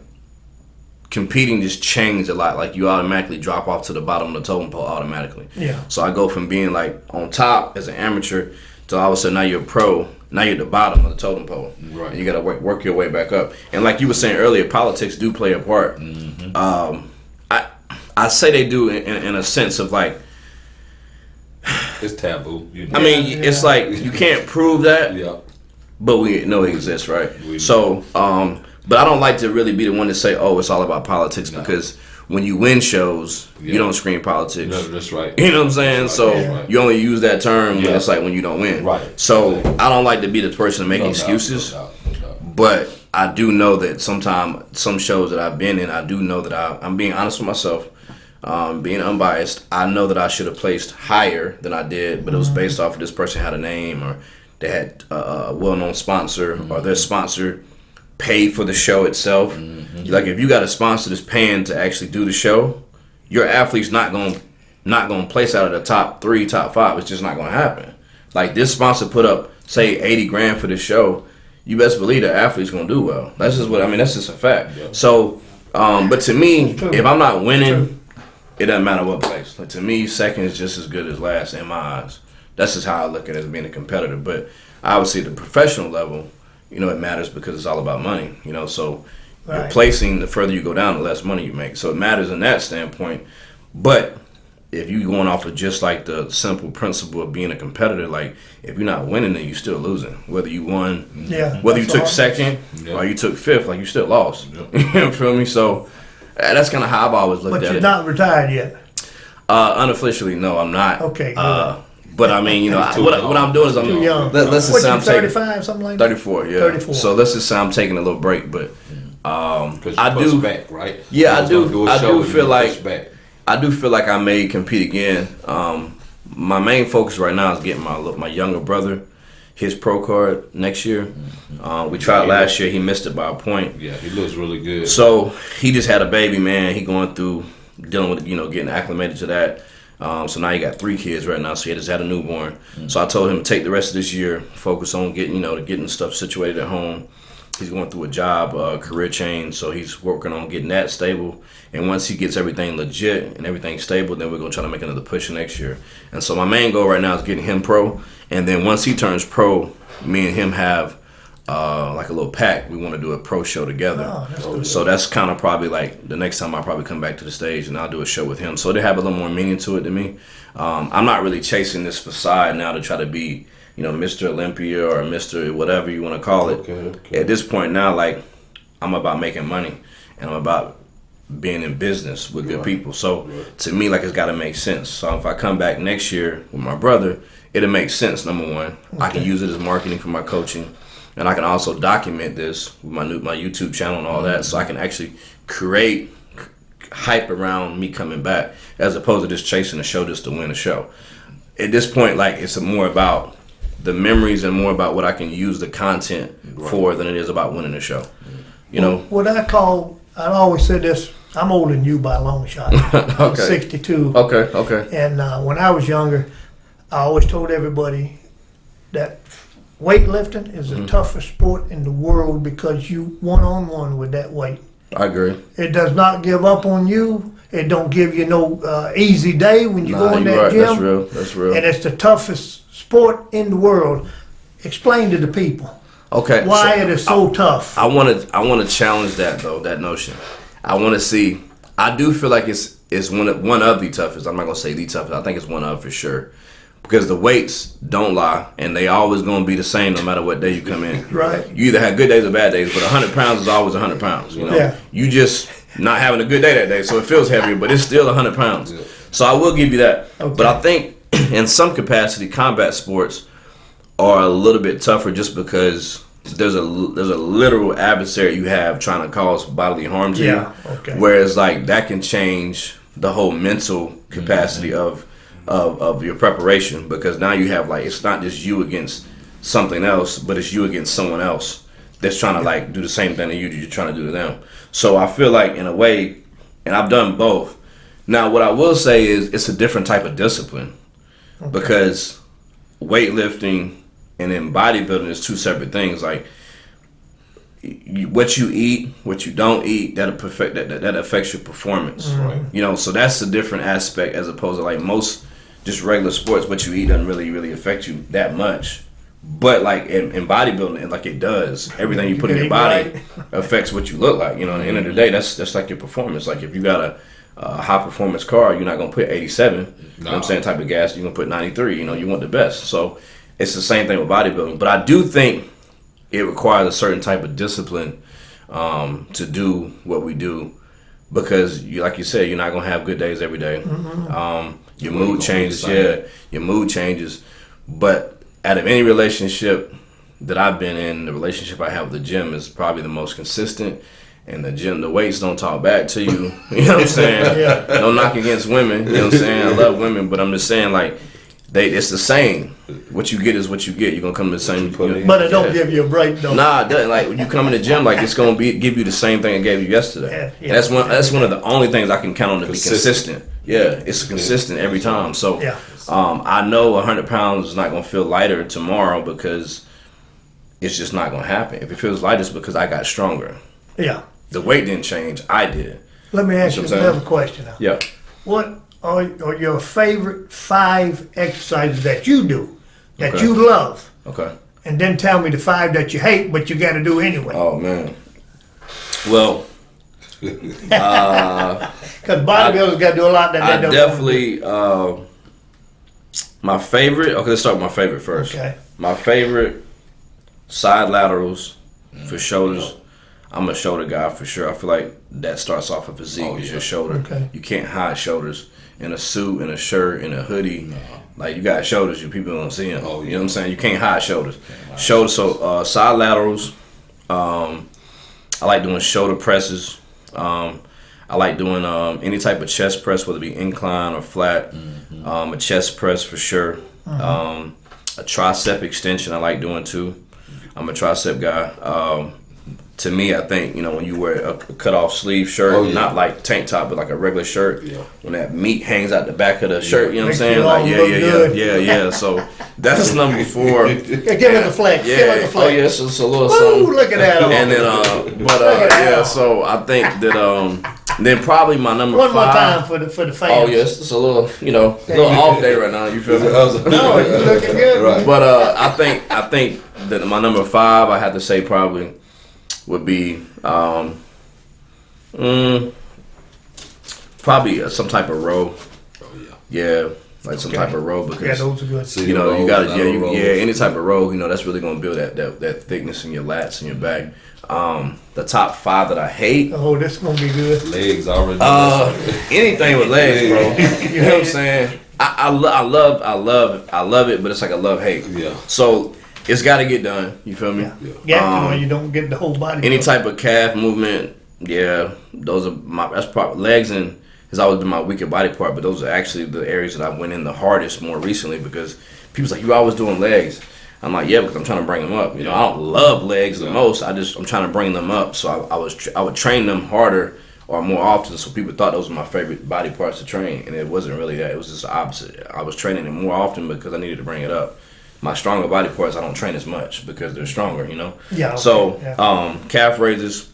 competing just changed a lot. Like you automatically drop off to the bottom of the totem pole automatically. Yeah. So I go from being like on top as an amateur to all of a sudden now you're a pro. Now you're at the bottom of the totem pole. Right. And you got to work your way back up. And like you were saying earlier, politics do play a part. I say they do in a sense of like, it's taboo. You know? I mean, it's like you can't prove that, but we know it exists, right? So, but I don't like to really be the one to say, oh, it's all about politics, because when you win shows, you don't scream politics. No, that's right. You know what I'm saying? Right. So you only use that term when it's like when you don't win. Right. So I don't like to be the person making excuses. No doubt. But I do know that sometimes some shows that I've been in, I do know that I'm being honest with myself, being unbiased. I know that I should have placed higher than I did, but it was based off of this person had a name, or they had a well-known sponsor, or their sponsor pay for the show itself. Like if you got a sponsor that's paying to actually do the show, your athlete's not gonna place out of the top 3, top 5. It's just not gonna happen. Like this sponsor put up, say, 80 grand for the show. You best believe the athlete's gonna do well. That's just that's just a fact. Yeah. So, but to me, if I'm not winning, it doesn't matter what place. Like to me, second is just as good as last in my eyes. That's just how I look at it as being a competitor. But obviously, at the professional level, it matters because it's all about money. So you're placing, the further you go down, the less money you make. So it matters in that standpoint. But if you're going off of just like the simple principle of being a competitor, like if you're not winning, then you're still losing. Whether you won, whether you took second or you took fifth, like you still lost. You feel me? So that's kind of how I've always looked at it. But you're not retired yet? Unofficially, no, I'm not. Okay. But I mean, what I'm doing is I'm too young. Let's just say I'm 35, something like that. 34, yeah. 34. So let's just say I'm taking a little break, but I do back, right? Yeah, I do feel like I may compete again. My main focus right now is getting my younger brother his pro card next year. We tried last year. He missed it by a point. Yeah, he looks really good. So he just had a baby, man. He going through dealing with getting acclimated to that. So now he got 3 kids right now. So he just had a newborn. So I told him to take the rest of this year, focus on getting stuff situated at home. He's going through a job, career change, so he's working on getting that stable. And once he gets everything legit and everything stable, then we're going to try to make another push next year. And so my main goal right now is getting him pro. And then once he turns pro, me and him have like a little pact. We want to do a pro show together. Oh, that's good. So that's kind of probably like the next time I'll probably come back to the stage and I'll do a show with him. So they have a little more meaning to it to me. I'm not really chasing this facade now to try to be Mr. Olympia or Mr. whatever you want to call it. Okay. At this point now, like, I'm about making money and I'm about being in business with good people. So to me, like, it's got to make sense. So if I come back next year with my brother, it'll make sense, number one. I can use it as marketing for my coaching. And I can also document this with my YouTube channel and all that. So I can actually create hype around me coming back as opposed to just chasing a show just to win a show. At this point, like, it's more about the memories and more about what I can use the content for than it is about winning the show. What I always said this, I'm older than you by a long shot. I'm 62. Okay. And when I was younger, I always told everybody that weightlifting is the toughest sport in the world because you one-on-one with that weight. I agree. It does not give up on you. It don't give you no easy day when you go in that gym. That's real. And it's the toughest sport in the world. Explain to the people. Okay. Why it is so tough. I want to challenge that though, that notion. I want to see. I do feel like it's one of the toughest. I'm not gonna say the toughest. I think it's one of for sure. Because the weights don't lie, and they always gonna be the same no matter what day you come in. Right. You either have good days or bad days, but 100 pounds is always 100 pounds. Yeah. You just not having a good day that day, so it feels heavier, but it's still 100 pounds. Yeah. So I will give you that. Okay. But I think in some capacity, combat sports are a little bit tougher just because there's a literal adversary you have trying to cause bodily harm to you. Okay. Whereas like that can change the whole mental capacity of your preparation, because now you have like, it's not just you against something else, but it's you against someone else that's trying to like do the same thing that you're trying to do to them. So I feel like in a way, and I've done both. Now what I will say is it's a different type of discipline, because weightlifting and then bodybuilding is 2 separate things. Like what you eat, what you don't eat, that affects your performance. Right. So that's a different aspect as opposed to like most just regular sports. What you eat doesn't really affect you that much. But like in bodybuilding, like it does. Everything you put in your body affects what you look like. At the end of the day, that's like your performance. Like if you got a high performance car, you're not gonna put 87. You know what I'm saying? Type of gas, you're gonna put 93. You want the best. So it's the same thing with bodybuilding. But I do think it requires a certain type of discipline to do what we do, because like you said, you're not gonna have good days every day. Your mood changes. Your mood changes. But out of any relationship that I've been in, the relationship I have with the gym is probably the most consistent. And the gym, the weights don't talk back to you. You know what I'm saying? No knock against women. You know what I'm saying? I love women, but I'm just saying, like, it's the same. What you get is what you get. You're gonna come to the same. But it don't give you a break though. Nah, it doesn't. Like when you come in the gym, like it's gonna give you the same thing it gave you yesterday. Yeah. That's one of the only things I can count on to be consistent. Yeah, it's consistent every time. So I know 100 pounds is not gonna feel lighter tomorrow because it's just not gonna happen. If it feels lighter, it's because I got stronger. Yeah. The weight didn't change. I did. Let me ask you another question now. Yeah. What are your favorite 5 exercises that you do, that Okay. you love? Okay. And then tell me the 5 that you hate, but you got to do anyway. Oh man. Well. Because bodybuilders got to do a lot that I they don't definitely my favorite. Okay, let's start with my favorite first. Okay. My favorite side laterals for shoulders. I'm a shoulder guy for sure. I feel like that starts off a physique is your shoulder. Okay. You can't hide shoulders in a suit, in a shirt, in a hoodie. Like you got shoulders, you people don't see them. You know what I'm saying? You can't hide shoulders. Shoulders. So side laterals. I like doing shoulder presses. I like doing any type of chest press, whether it be incline or flat. A chest press for sure. A tricep extension I like doing too. I'm a tricep guy. To me, I think, when you wear a cut-off sleeve shirt, not like tank top, but like a regular shirt, when that meat hangs out the back of the shirt, you know what I'm saying? Like, yeah. So that's number 4. Yeah, give it a flex. Yeah. Give it a flex. Oh, yeah, it's a little Woo, something. look at that. And then, so I think that, then probably my number 5. One more time for the fans. Oh, yes, it's a little, little off day right now, you feel me? No, it's looking good. Right. But I think that my number 5, I have to say probably would be probably some type of row. Yeah, like some type of row because those are good. you got any type of row. That's really gonna build that thickness in your lats and your back. The top 5 that I hate. Oh, this is gonna be good. Legs already. Anything with legs, bro. You know what I'm saying? I love it, but it's like a love hate. Yeah. So it's got to get done. You feel me? Yeah. You don't get the whole body. Any type of calf movement, those are that's probably legs and has always been my weaker body part, but those are actually the areas that I went in the hardest more recently because people's like, you always doing legs. I'm like, yeah, because I'm trying to bring them up. I don't love legs the most. I'm trying to bring them up. So I would train them harder or more often. So people thought those were my favorite body parts to train, and it wasn't really that. It was just the opposite. I was training it more often because I needed to bring it up. My stronger body parts I don't train as much because they're stronger, Yeah. Okay. So calf raises,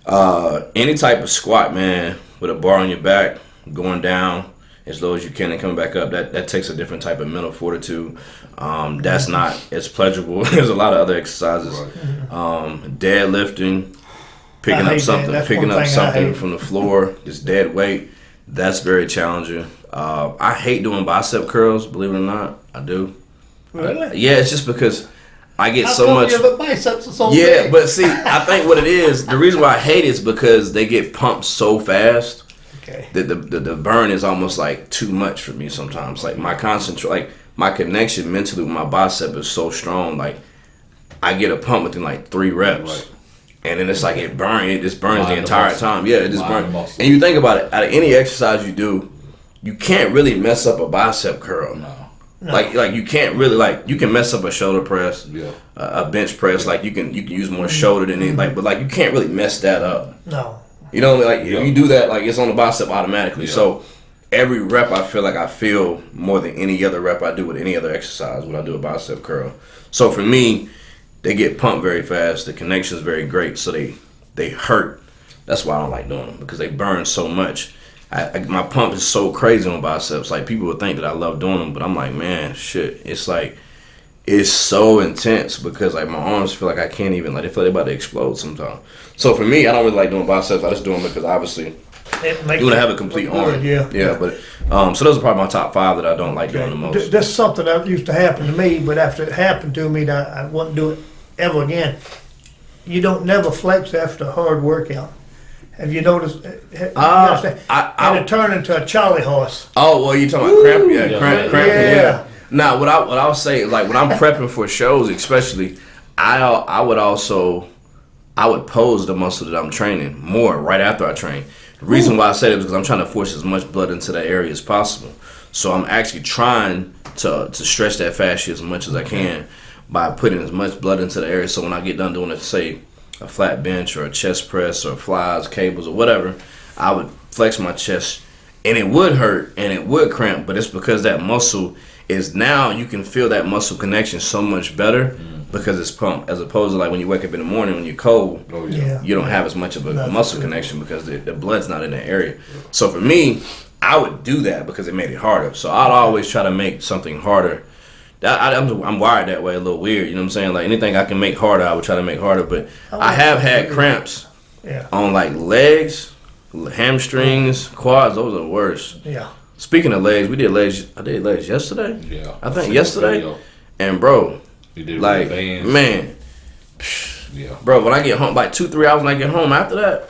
any type of squat, man, with a bar on your back, going down as low as you can and coming back up. That takes a different type of mental fortitude. That's not as pleasurable. There's a lot of other exercises. Deadlifting, picking up something from the floor, just dead weight. That's very challenging. I hate doing bicep curls. Believe it or not, I do. Really? Yeah, it's just because I get How so come much. Your biceps are so Yeah, big? but see, I think what it is, the reason why I hate it is because they get pumped so fast that the burn is almost like too much for me sometimes. Like my connection mentally with my bicep is so strong. Like I get a pump within like 3 reps. Right. And then it's like it just burns the entire muscle. time. Yeah, it just burns. Muscle. And you think about it, out of any exercise you do, you can't really mess up a bicep curl. No. Like you can't really you can mess up a shoulder press, Yeah. a bench press. Like you can use more shoulder than it. But you can't really mess that up. No. You know, if you do that, it's on the bicep automatically. Yeah. So every rep, I feel more than any other rep I do with any other exercise when I do a bicep curl. So for me, they get pumped very fast. The connection is very great, so they hurt. That's why I don't like doing them because they burn so much. My pump is so crazy on biceps. Like people would think that I love doing them, but I'm like, man, shit. It's so intense because my arms feel like I can't even they feel like they're about to explode sometimes. So for me, I don't really like doing biceps. I just do them because obviously you want to have a complete arm. Yeah. But so those are probably my top 5 that I don't like doing the most. That's something that used to happen to me, but after it happened to me, I wouldn't do it ever again. You don't never flex after a hard workout. Have you noticed? And it turned into a Charlie horse. Oh, well, you talking about cramping? Yeah, cramping. Yeah. Now, what I'll say, when I'm prepping for shows, especially, I would pose the muscle that I'm training more right after I train. The reason why I said it is because I'm trying to force as much blood into that area as possible. So I'm actually trying to stretch that fascia as much as I can by putting as much blood into the area. So when I get done doing, say, a flat bench or a chest press or flies, cables or whatever, I would flex my chest, and it would hurt and it would cramp, but it's because that muscle is now you can feel that muscle connection so much better because it's pumped, as opposed to like when you wake up in the morning when you're cold, you don't have as much of a muscle connection because the blood's not in that area. So for me, I would do that because it made it harder. So I'd always try to make something harder. I'm wired that way, a little weird, you know what I'm saying? Like anything I can make harder, I would try to make harder. But I have had cramps on like legs, hamstrings, quads. Those are the worst. Yeah. Speaking of legs, I did legs yesterday. Yeah. I think yesterday. And bro, you did like man, bro, when I get home, like 2-3 hours when I get home after that,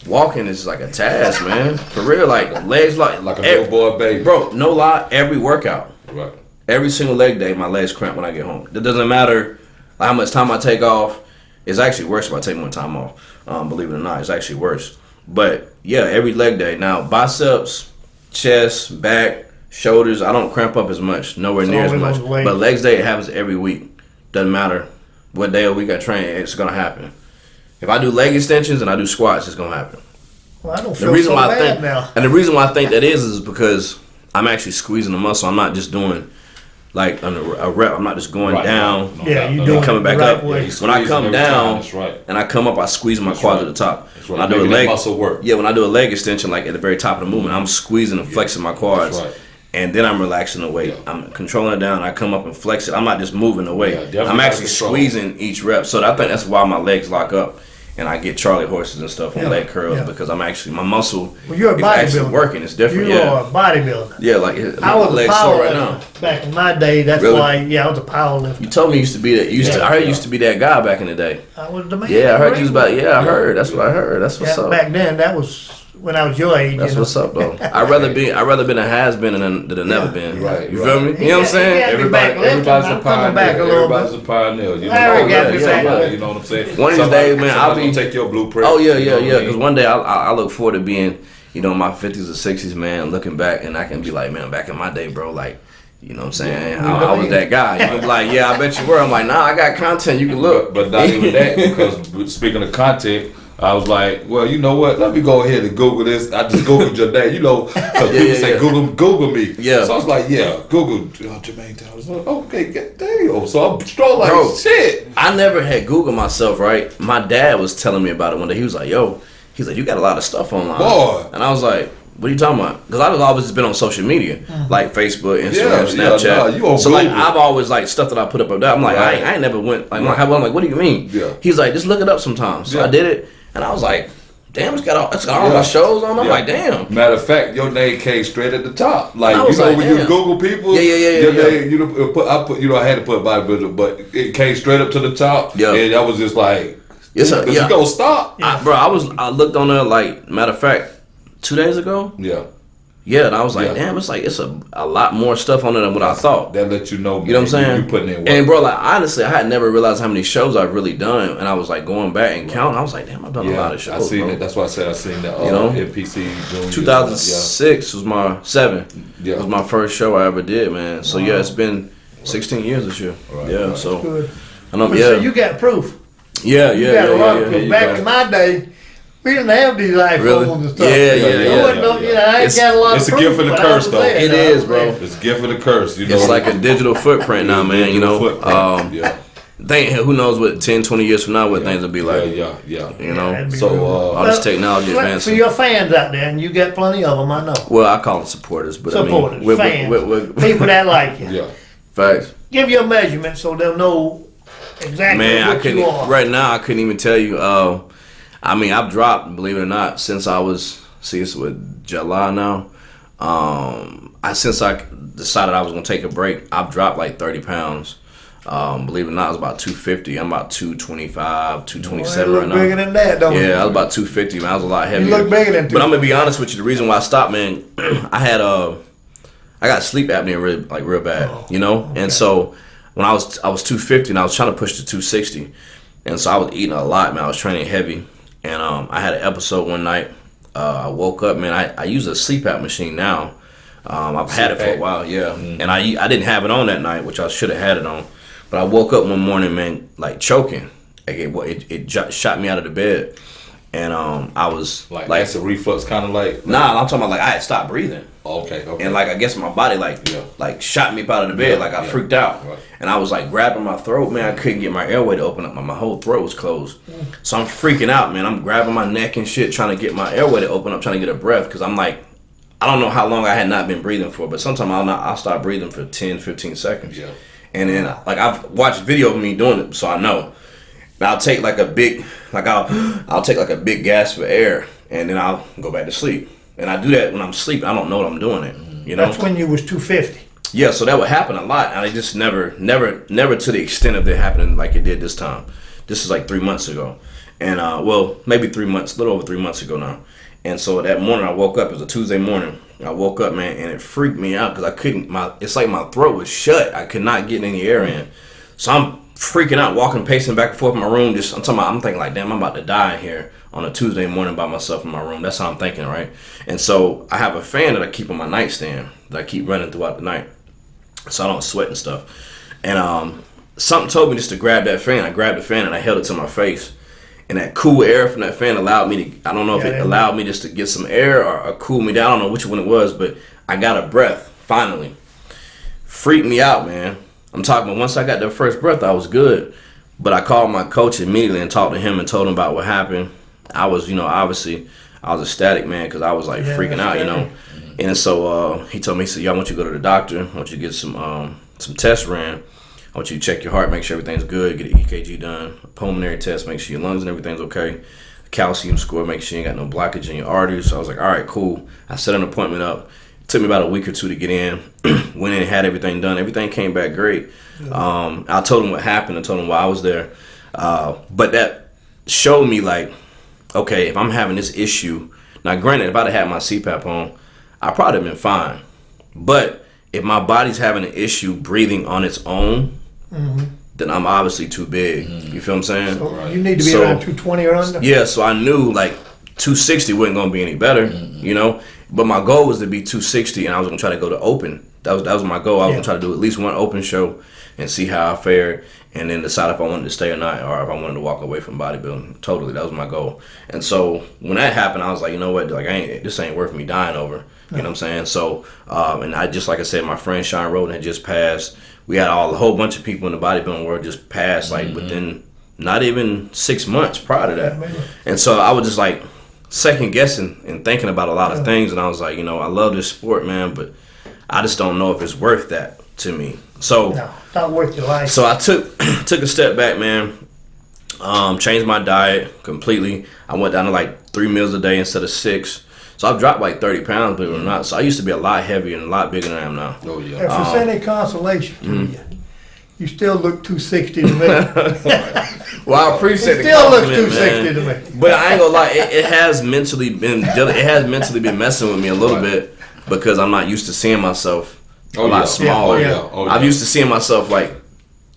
walking is like a task, man. For real, like legs, like a little boy baby. Bro, no lie, every workout. Right. Every single leg day, my legs cramp when I get home. It doesn't matter how much time I take off. It's actually worse if I take more time off. Believe it or not, it's actually worse. But yeah, every leg day. Now, biceps, chest, back, shoulders, I don't cramp up as much. Nowhere near as much. But legs day, it happens every week. Doesn't matter what day of the week I train, it's going to happen. If I do leg extensions and I do squats, it's going to happen. Well, I don't feel so bad now. And the reason why I think that is because I'm actually squeezing the muscle. I'm not just doing like a rep. I'm not just going down. You're doing coming back up. Way. When I come down and I come up, I squeeze my quads at the top. When I do a leg muscle work. Yeah, when I do a leg extension, like at the very top of the movement, I'm squeezing and flexing my quads. And then I'm relaxing the weight. I'm controlling it down. I come up and flex it. I'm not just moving the weight. I'm actually squeezing each rep. So I think that's why my legs lock up. And I get Charlie horses and stuff on leg curls because I'm actually, my muscle is actually working. It's different. You are a bodybuilder. Yeah, like I was legs a power sore right lifter back in my day. That's why, I was a power lifter. You told me you used to be that. I heard you used to be that guy back in the day. I was the man. Yeah, I heard you was about. Yeah, I heard. That's what I heard. That's what's up. Back then, that was when I was your age. That's what's up, though. I'd rather been a has been than a never been. Right. You feel me? You know what I'm saying? Everybody's a pioneer. Everybody's a pioneer. You know what I'm saying? One of these days, man, I'll be take your blueprint. Oh yeah. Because one day I look forward to being, in my 50s or 60s, man, looking back, and I can be like, man, back in my day, bro, like, you know what I'm saying? I was that guy. You can be like, yeah, I bet you were. I'm like, nah, I got content. You can look. But not even that, because speaking of content, I was like, well, you know what? Let me go ahead and Google this. I just Googled your name, because people say Google me. Yeah. So I was like, Google Jermain Todd. I was like, okay, damn. So I'm strong like shit. I never had Google myself, right? My dad was telling me about it one day. He was like, you got a lot of stuff online. Boy. And I was like, what are you talking about? Because I've always been on social media, like Facebook, Instagram, Snapchat. So like I've always like stuff that I put up there. I'm like, I ain't never went like, I'm like, what do you mean? Yeah. He's like, just look it up sometimes. So I did it, and I was like, damn, it's got all my shows on. I'm like, damn. Matter of fact, your name came straight at the top. Like when you Google people, your name, I had to put bodybuilder, but it came straight up to the top. Yeah. And I was just like, you gonna stop? Bro, I looked on there like, matter of fact, 2 days ago. Yeah, and I was like, damn, it's a lot more stuff on it than what I thought. That let you know, you know what I'm saying? You putting in work. And bro, like honestly, I had never realized how many shows I've really done, and I was like going back and counting. I was like, damn, I've done a lot of shows. I seen it. That's why I said I seen that. NPC Junior. 2006 was my was my first show I ever did, man. So it's been 16 years this year. Right, so good. I know. So you got proof. Yeah. Back in my day, we didn't have these iPhones and stuff. Yeah. I got a lot of It's a gift and a curse, though. It is, bro. It's a gift and a curse. It's like a digital footprint now, man. Who knows what 10, 20 years from now what things will be like. Yeah. So all this technology advancing. For your fans out there, and you got plenty of them, I know. Well, I call them supporters, but supporters, fans, people that like you. Yeah. Facts. Give your measurement so they'll know exactly what you are. Right now, I couldn't even tell you. I've dropped, believe it or not, since I was, it's with July now. Since I decided I was going to take a break, I've dropped like 30 pounds. Believe it or not, I was about 250. I'm about 225, 227 right now. You look bigger than that, don't you? Yeah, I was about 250, man. I was a lot heavier. You look bigger than 250. But I'm going to be honest with you. The reason why I stopped, man, I got sleep apnea real bad, Okay. And so when I was 250 and I was trying to push to 260. And so I was eating a lot, man. I was training heavy. And I had an episode one night. I woke up, man. I use a CPAP machine now. I've had it for a while, yeah. And I didn't have it on that night, which I should have had it on. But I woke up one morning, man, like choking. Like it shot me out of the bed. And I was like acid reflux, kind of like. Nah, I'm talking about like I had stopped breathing. Okay. And like I guess my body like shot me up out of the bed. Like I freaked out. Right. And I was like grabbing my throat, man. I couldn't get my airway to open up. My whole throat was closed. So I'm freaking out, man. I'm grabbing my neck and shit, trying to get my airway to open up, trying to get a breath, because I'm like, I don't know how long I had not been breathing for, but sometimes I'll start breathing for 10, 15 seconds. Yeah. And then like I've watched video of me doing it, so I know. I'll take like a big, I'll take like a big gasp of air, and then I'll go back to sleep. And I do that when I'm sleeping. I don't know what I'm doing it. You know. That's when you was 250. Yeah, so that would happen a lot, and I just never to the extent of it happening like it did this time. This is like 3 months ago, and well, maybe 3 months, a little over 3 months ago now. And so that morning I woke up. It was a Tuesday morning. I woke up, man, and it freaked me out because I couldn't. It's like my throat was shut. I could not get any air in. So I'm freaking out, walking, pacing back and forth in my room. I'm thinking like, damn, I'm about to die in here on a Tuesday morning by myself in my room. That's how I'm thinking, right? And so I have a fan that I keep on my nightstand that I keep running throughout the night, so I don't sweat and stuff. And something told me just to grab that fan. I grabbed the fan and I held it to my face. And that cool air from that fan allowed me to, I don't know if it allowed me just to get some air or cool me down. I don't know which one it was, but I got a breath, finally. Freaked me out, man. I'm talking about once I got the first breath, I was good. But I called my coach immediately and talked to him and told him about what happened. I was, obviously, I was ecstatic, man, because I was like freaking out, And so he told me, he said, yo, I want you to go to the doctor. I want you to get some tests ran. I want you to check your heart, make sure everything's good, get an EKG done, a pulmonary test, make sure your lungs and everything's okay, a calcium score, make sure you ain't got no blockage in your arteries. So I was like, all right, cool. I set an appointment up. It took me about a week or two to get in. Went in and had everything done. Everything came back great. Yeah. I told him what happened and told him why I was there. But that showed me like, okay, if I'm having this issue, now granted, if I'd have had my CPAP on, I'd probably have been fine. But if my body's having an issue breathing on its own, then I'm obviously too big. You feel what I'm saying? So you need to be around 220 or under? Yeah, so I knew like 260 wasn't going to be any better, But my goal was to be 260, and I was going to try to go to open. That was my goal. I was going to try to do at least one open show and see how I fared, and then decide if I wanted to stay or not, or if I wanted to walk away from bodybuilding. Totally, that was my goal. And so when that happened, I was like, you know what? Like, this ain't worth me dying over. You know what I'm saying? So, and I just, like I said, my friend Sean Roden had just passed. We had a whole bunch of people in the bodybuilding world just passed, like within not even 6 months prior to that. And so I was just like second guessing and thinking about a lot of things. And I was like, I love this sport, man, but I just don't know if it's worth that to me. So, no, not worth your life. So I took a step back, man. Changed my diet completely. I went down to like 3 meals a day instead of 6. So I've dropped like 30 pounds, believe it or not. So I used to be a lot heavier and a lot bigger than I am now. Oh, yeah. If there's any consolation to you, you still look 260 to me. Well, I appreciate it. The still looks compliment, 260 man. to me. But I ain't gonna lie, it has mentally been messing with me a little bit, because I'm not used to seeing myself a lot smaller. I'm used to seeing myself like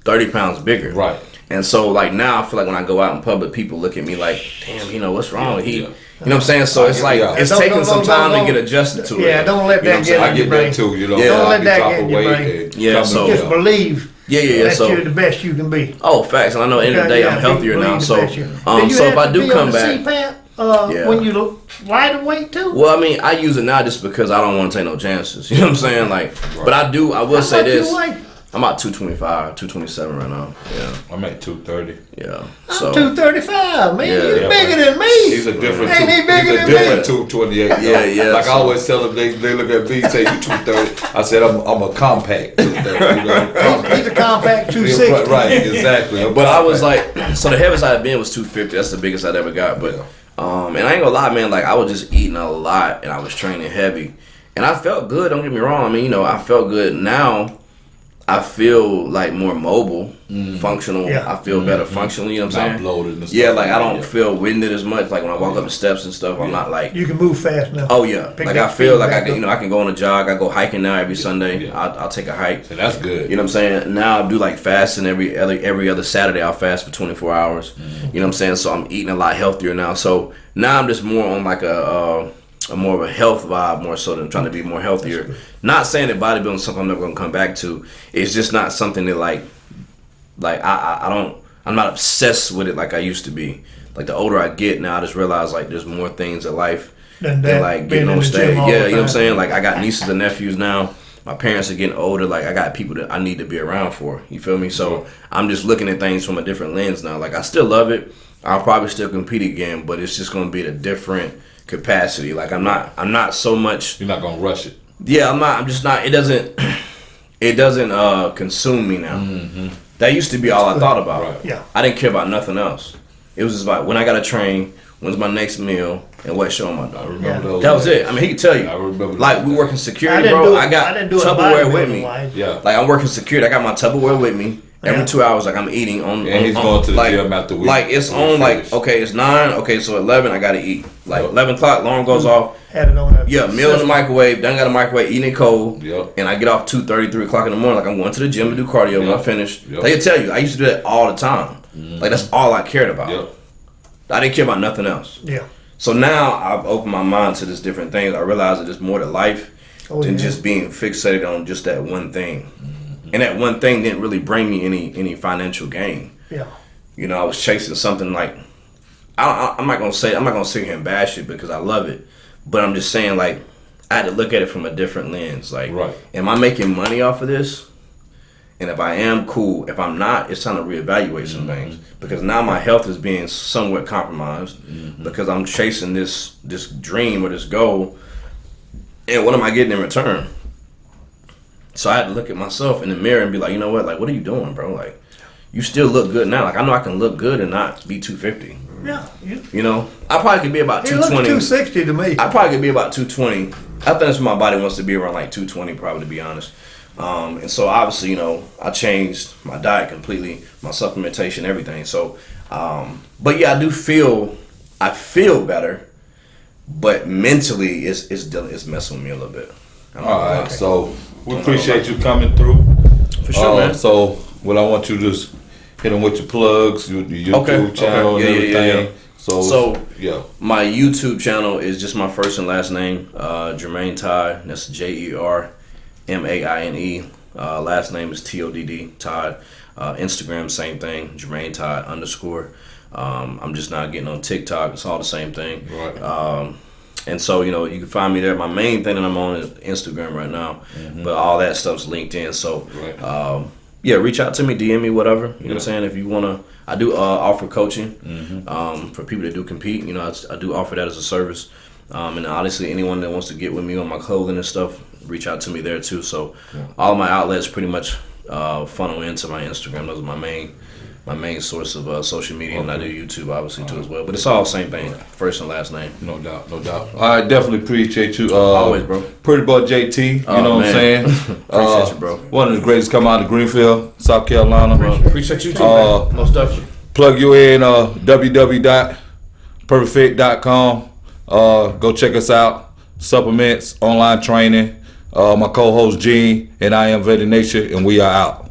30 pounds bigger. Right. And so like now I feel like when I go out in public, people look at me like, damn, what's wrong with he? You know what I'm saying? So it's like it's taking some time to get adjusted to it. Yeah, don't let that get in your brain. I get that too. Don't let that get in your brain. Yeah, so just believe. That you're the best you can be. Oh, facts. And I know at the end of the day I'm healthier now. So so if I do come back, when you lighter weight too. Well, I mean, I use it now just because I don't want to take no chances. You know what I'm saying? Like, but I will say this. I'm about 225, 227 right now. Yeah. I'm at 230. Yeah. I'm 235, man. Yeah, You're bigger than me. He's a different Ain't he bigger than me? 228. Yeah. Like I always tell them, they look at me and say, you 230. I said, I'm a compact 230. He's a compact 260. Right, exactly. But I was like, so the heaviest I've been was 250. That's the biggest I'd ever got. But and I ain't gonna lie, man, like I was just eating a lot and I was training heavy. And I felt good, don't get me wrong. I mean, I felt good. Now I feel like more mobile, functional. I feel better functionally, you know what I'm saying? Bloated and stuff. Yeah, like I don't feel winded as much. Like when I walk up the steps and stuff, I'm not like. You can move fast now. Oh yeah, like I feel like I can, I can go on a jog. I go hiking now every Sunday. I'll take a hike. So that's good. You know what I'm saying? Now I do like fasting every other Saturday. I'll fast for 24 hours. You know what I'm saying? So I'm eating a lot healthier now. So now I'm just more on like a more of a health vibe more so than trying to be more healthier. Not saying that bodybuilding is something I'm never gonna come back to. It's just not something that like I'm not obsessed with it like I used to be. Like the older I get now, I just realize like there's more things in life than like getting on stage. Yeah, you know what I'm saying? Like I got nieces and nephews now. My parents are getting older. Like I got people that I need to be around for. You feel me? So I'm just looking at things from a different lens now. Like I still love it. I'll probably still compete again, but it's just gonna be at a different capacity. Like I'm not so much. You're not gonna rush it. Yeah, I'm just not. It doesn't consume me now. Mm-hmm. That used to be all I thought about. Right. Yeah. I didn't care about nothing else. It was just like when I gotta train, when's my next meal, and what show am I doing. I remember those. That was it. I mean, he could tell you. I remember. Like we working security, bro. I got Tupperware with me. Yeah. Like I'm working security. I got my Tupperware with me. Every 2 hours, like I'm eating on. And he's going to the gym after week. Like it's on. Like okay, it's 9. Okay, so 11, I gotta eat. Like 11 o'clock, alarm goes off. Had it on. Yeah, meal in the microwave. Then I got a microwave, eating it cold. Yep. And I get off 2:30, 3 o'clock in the morning. Like I'm going to the gym to do cardio. When I finish, Yep. they tell you I used to do that all the time. Like that's all I cared about. Yep. I didn't care about nothing else. Yeah. So now I've opened my mind to this different things. I realize that there's more to life than just being fixated on just that one thing. And that one thing didn't really bring me any financial gain. Yeah. You know, I was chasing something like I'm not gonna sit here and bash it because I love it, but I'm just saying like I had to look at it from a different lens. Like, am I making money off of this? And if I am, cool. If I'm not, it's time to reevaluate some things because now my health is being somewhat compromised because I'm chasing this dream or this goal, and what am I getting in return? So I had to look at myself in the mirror and be like, you know what? Like, what are you doing, bro? Like, you still look good now. Like, I know I can look good and not be 250. Yeah. You know, I probably could be about 220. 260 to me. I probably could be about 220. I think that's what my body wants to be, around like 220, probably, to be honest. And so obviously, you know, I changed my diet completely, my supplementation, everything. So, but yeah, I feel better, but mentally it's messing with me a little bit. All right, so we appreciate you coming through. For sure, man. So what I want you to just hit them with your plugs, your YouTube channel and everything. Yeah. So yeah. My YouTube channel is just my first and last name, Jermain Todd. That's JerMaine. Last name is TODD, Todd. Instagram, same thing, Jermain Todd _ I'm just not getting on TikTok. It's all the same thing. Right. And so, you know, you can find me there. My main thing that I'm on is Instagram right now, but all that stuff's linked in. So, yeah, reach out to me, DM me, whatever. You know what I'm saying? If you want to, I do offer coaching for people that do compete. You know, I do offer that as a service. And honestly, anyone that wants to get with me on my clothing and stuff, reach out to me there too. So all of my outlets pretty much funnel into my Instagram. Those are my main source of social media, and I do YouTube obviously too as well. But it's all the same thing, first and last name. No doubt. I definitely appreciate you. Always, bro. Pretty boy JT, you know what I'm saying? Appreciate you, bro. One of the greatest come out of Greenfield, South Carolina. Appreciate you too, man. Most definitely. Plug you in, www.perfectfit.com. Go check us out. Supplements, online training. My co-host Gene, and I am Vetty Nature, and we are out.